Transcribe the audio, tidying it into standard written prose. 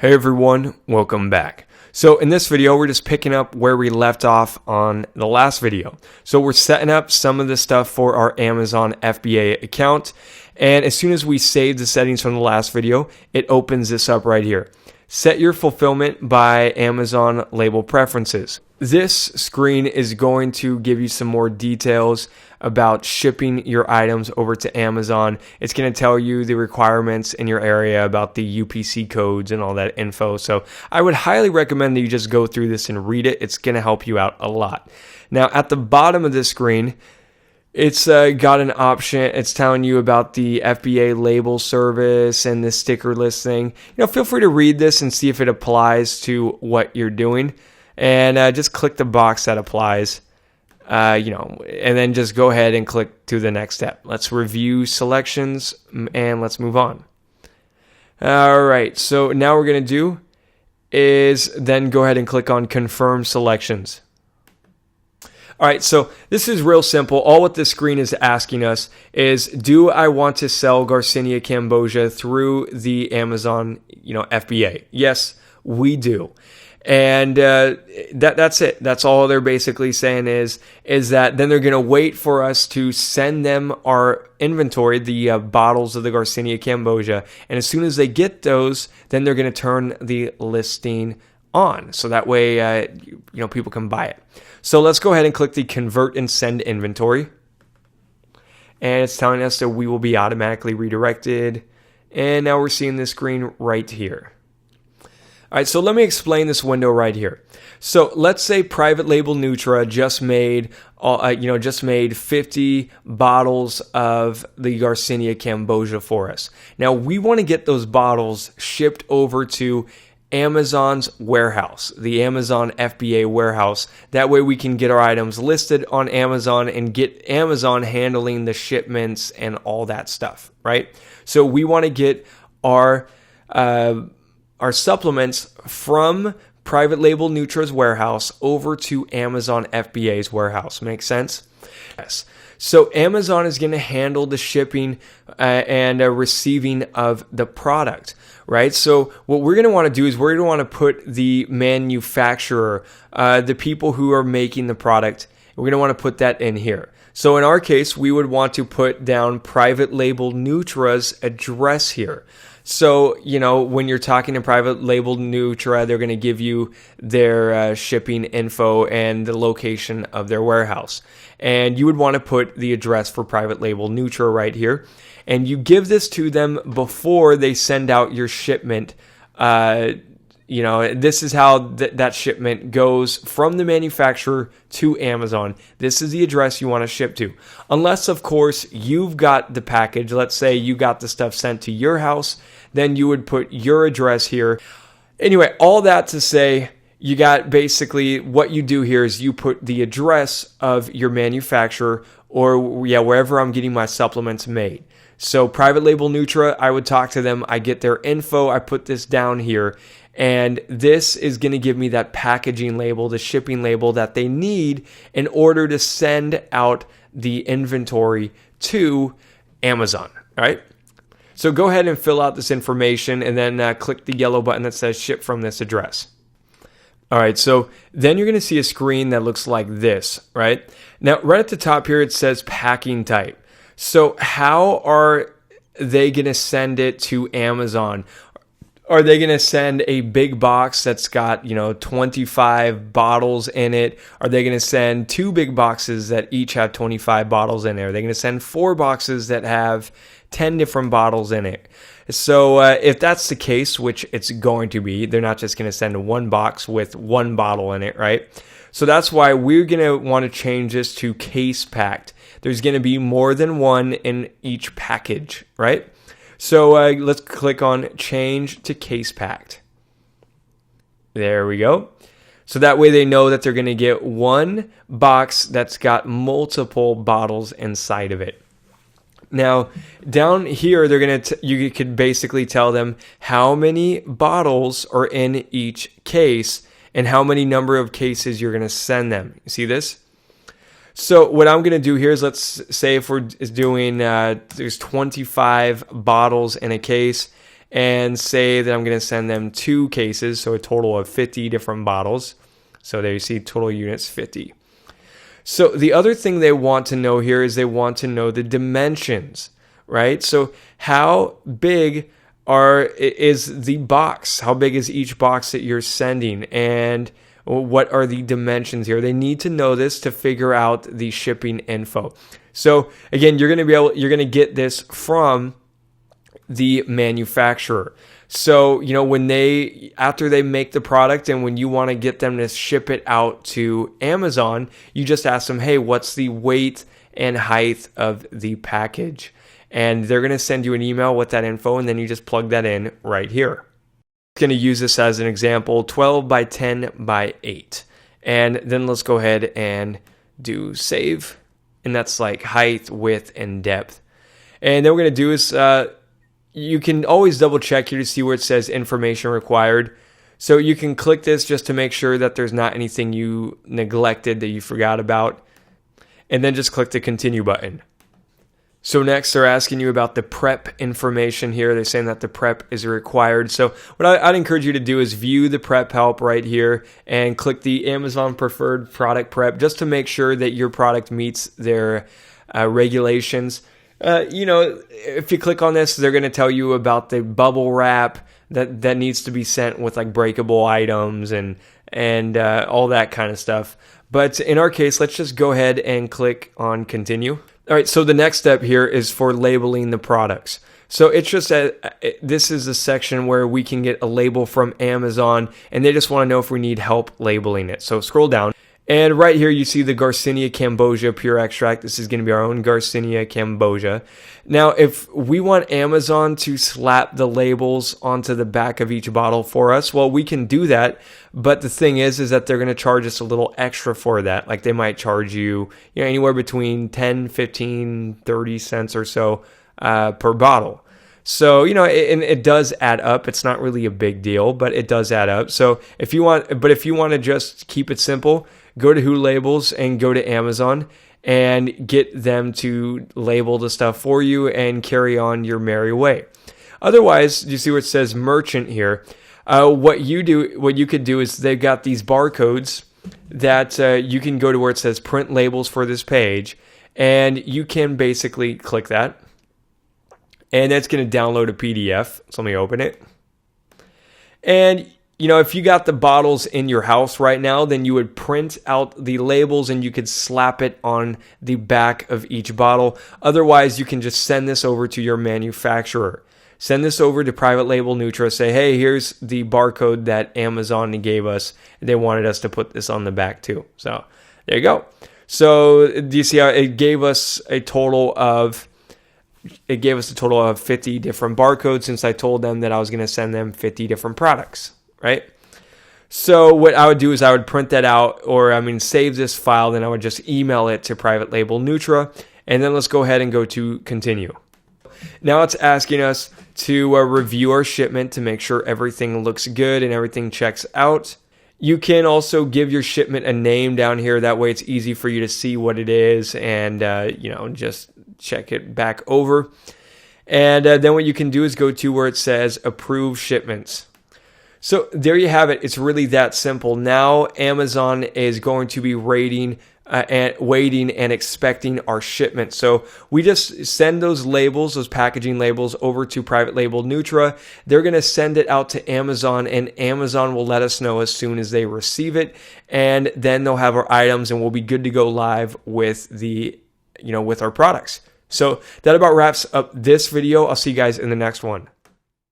Hey everyone, welcome back. So in this video, we're just picking up where we left off on the last video. So we're setting up some of the stuff for our Amazon FBA account. And as soon as we save the settings from the last video, it opens this up right here. Set your fulfillment by Amazon label preferences. This screen is going to give you some more details about shipping your items over to Amazon. It's going to tell you the requirements in your area about the UPC codes and all that info. So I would highly recommend that you just go through this and read it. It's going to help you out a lot. Now at the bottom of this screen, it's got an option. It's telling you about the FBA label service and the sticker list thing. Feel free to read this and see if it applies to what you're doing. And just click the box that applies, and then just go ahead and click to the next step. Let's review selections and let's move on. All right, so now what we're going to do is then go ahead and click on confirm selections. All right, so this is real simple. All what this screen is asking us is, do I want to sell Garcinia Cambogia through the Amazon, FBA? Yes, we do. And that's it. That's all they're basically saying is that then they're going to wait for us to send them our inventory, the bottles of the Garcinia Cambogia. And as soon as they get those, then they're going to turn the listing on. So that way, people can buy it. So let's go ahead and click the convert and send inventory. And it's telling us that we will be automatically redirected. And now we're seeing this screen right here. All right, so let me explain this window right here. So let's say Private Label Nutra just made 50 bottles of the Garcinia Cambogia for us. Now we want to get those bottles shipped over to Amazon's warehouse, the Amazon FBA warehouse. That way we can get our items listed on Amazon and get Amazon handling the shipments and all that stuff, right? So we want to get our supplements from Private Label Nutra's warehouse over to Amazon FBA's warehouse. Make sense? Yes. So Amazon is going to handle the shipping and receiving of the product, right? So what we're going to want to do is we're going to want to put the manufacturer, the people who are making the product, we're going to want to put that in here. So in our case, we would want to put down Private Label Nutra's address here. So, when you're talking to Private Label Nutra, they're going to give you their shipping info and the location of their warehouse. And you would want to put the address for Private Label Nutra right here. And you give this to them before they send out your shipment. This is how that shipment goes from the manufacturer to Amazon. This is the address you want to ship to. Unless, of course, you've got the package. Let's say you got the stuff sent to your house. Then you would put your address here. Anyway, all that to say, you got basically what you do here is you put the address of your manufacturer or wherever I'm getting my supplements made. So Private Label Nutra, I would talk to them. I get their info. I put this down here. And this is going to give me that packaging label, the shipping label that they need in order to send out the inventory to Amazon, all right? So go ahead and fill out this information and then click the yellow button that says ship from this address. All right, so then you're going to see a screen that looks like this, right? Now, right at the top here, it says packing type. So how are they going to send it to Amazon? Are they going to send a big box that's got, 25 bottles in it? Are they going to send 2 big boxes that each have 25 bottles in there? Are they going to send 4 boxes that have 10 different bottles in it? So if that's the case, which it's going to be, they're not just going to send 1 box with 1 bottle in it, right? So that's why we're going to want to change this to case packed. There's going to be more than 1 in each package, right? So let's click on change to case packed. There we go. So that way they know that they're going to get 1 box that's got multiple bottles inside of it. Now, down here, you could basically tell them how many bottles are in each case and how many number of cases you're going to send them. You see this? So what I'm going to do here is, let's say if we're doing, there's 25 bottles in a case, and say that I'm going to send them 2 cases, so a total of 50 different bottles. So there you see total units 50. So the other thing they want to know here is they want to know the dimensions, right? So how big is the box? How big is each box that you're sending? And what are the dimensions here? They need to know this to figure out the shipping info. So again, you're going to get this from the manufacturer. So, when after they make the product and when you want to get them to ship it out to Amazon, you just ask them, hey, what's the weight and height of the package? And they're going to send you an email with that info, and then you just plug that in right here. I'm going to use this as an example, 12 by 10 by 8. And then let's go ahead and do save. And that's like height, width, and depth. And then what we're going to do is you can always double check here to see where it says information required. So you can click this just to make sure that there's not anything you neglected that you forgot about. And then just click the continue button. So next they're asking you about the prep information here. They're saying that the prep is required. So what I'd encourage you to do is view the prep help right here and click the Amazon preferred product prep just to make sure that your product meets their regulations. If you click on this, they're going to tell you about the bubble wrap that needs to be sent with like breakable items and all that kind of stuff. But in our case, let's just go ahead and click on continue. All right, so the next step here is for labeling the products. So it's just this is a section where we can get a label from Amazon, and they just want to know if we need help labeling it. So scroll down. And right here, you see the Garcinia cambogia pure extract. This is going to be our own Garcinia cambogia. Now, if we want Amazon to slap the labels onto the back of each bottle for us, well, we can do that. But the thing is that they're going to charge us a little extra for that. Like they might charge you, anywhere between 10, 15, 30 cents or so per bottle. So, it does add up. It's not really a big deal, but it does add up. So if you want to just keep it simple, go to Who Labels and go to Amazon and get them to label the stuff for you and carry on your merry way. Otherwise, you see where it says merchant here. What you could do is they've got these barcodes that you can go to where it says print labels for this page, and you can basically click that. And that's going to download a PDF. So let me open it. And, if you got the bottles in your house right now, then you would print out the labels and you could slap it on the back of each bottle. Otherwise, you can just send this over to your manufacturer. Send this over to Private Label Nutra. Say, hey, here's the barcode that Amazon gave us. They wanted us to put this on the back too. So there you go. So do you see how it gave us a total of 50 different barcodes, since I told them that I was going to send them 50 different products, right? So what I would do is I would print that out, or save this file, then I would just email it to Private Label Nutra, and then let's go ahead and go to continue. Now it's asking us to review our shipment to make sure everything looks good and everything checks out. You can also give your shipment a name down here. That way it's easy for you to see what it is and, just check it back over. And then what you can do is go to where it says approve shipments. So there you have it. It's really that simple. Now Amazon is going to be waiting and expecting our shipment. So we just send those labels, those packaging labels, over to Private Label Nutra. They're going to send it out to Amazon, and Amazon will let us know as soon as they receive it. And then they'll have our items, and we'll be good to go live with with our products. So that about wraps up this video. I'll see you guys in the next one.